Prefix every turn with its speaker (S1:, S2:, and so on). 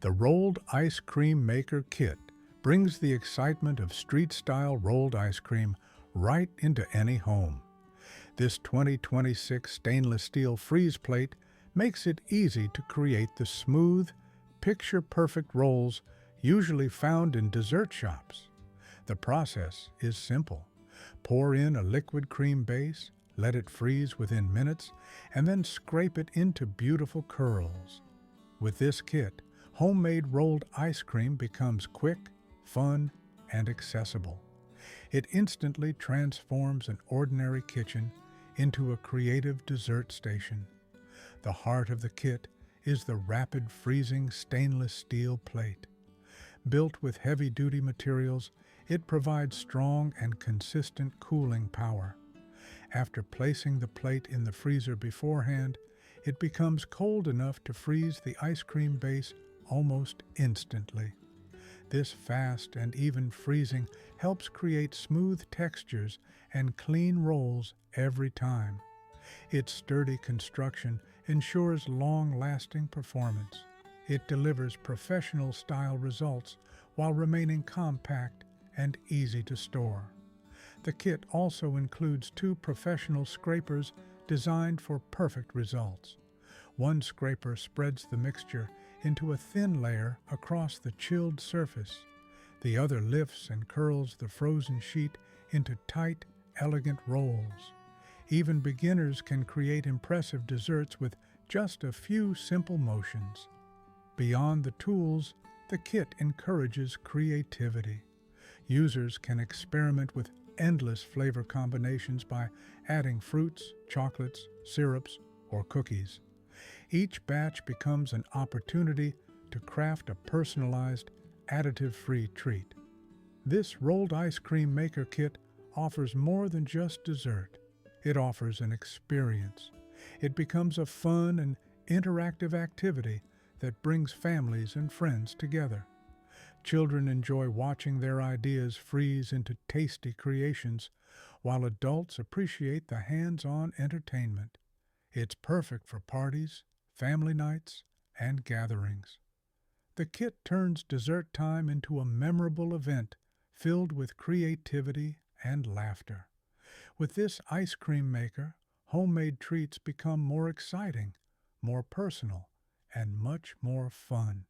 S1: The Rolled Ice Cream Maker Kit brings the excitement of street-style rolled ice cream right into any home. This 2026 stainless steel freeze plate makes it easy to create the smooth, picture-perfect rolls usually found in dessert shops. The process is simple. Pour in a liquid cream base, let it freeze within minutes, and then scrape it into beautiful curls. With this kit, homemade rolled ice cream becomes quick, fun, and accessible. It instantly transforms an ordinary kitchen into a creative dessert station. The heart of the kit is the rapid freezing stainless steel plate. Built with heavy-duty materials, it provides strong and consistent cooling power. After placing the plate in the freezer beforehand, it becomes cold enough to freeze the ice cream base almost instantly. This fast and even freezing helps create smooth textures and clean rolls every time. Its sturdy construction ensures long-lasting performance. It delivers professional-style results while remaining compact and easy to store. The kit also includes two professional scrapers designed for perfect results. One scraper spreads the mixture into a thin layer across the chilled surface. The other lifts and curls the frozen sheet into tight, elegant rolls. Even beginners can create impressive desserts with just a few simple motions. Beyond the tools, the kit encourages creativity. Users can experiment with endless flavor combinations by adding fruits, chocolates, syrups, or cookies. Each batch becomes an opportunity to craft a personalized, additive-free treat. This rolled ice cream maker kit offers more than just dessert. It offers an experience. It becomes a fun and interactive activity that brings families and friends together. Children enjoy watching their ideas freeze into tasty creations, while adults appreciate the hands-on entertainment. It's perfect for parties, family nights, and gatherings. The kit turns dessert time into a memorable event filled with creativity and laughter. With this ice cream maker, homemade treats become more exciting, more personal, and much more fun.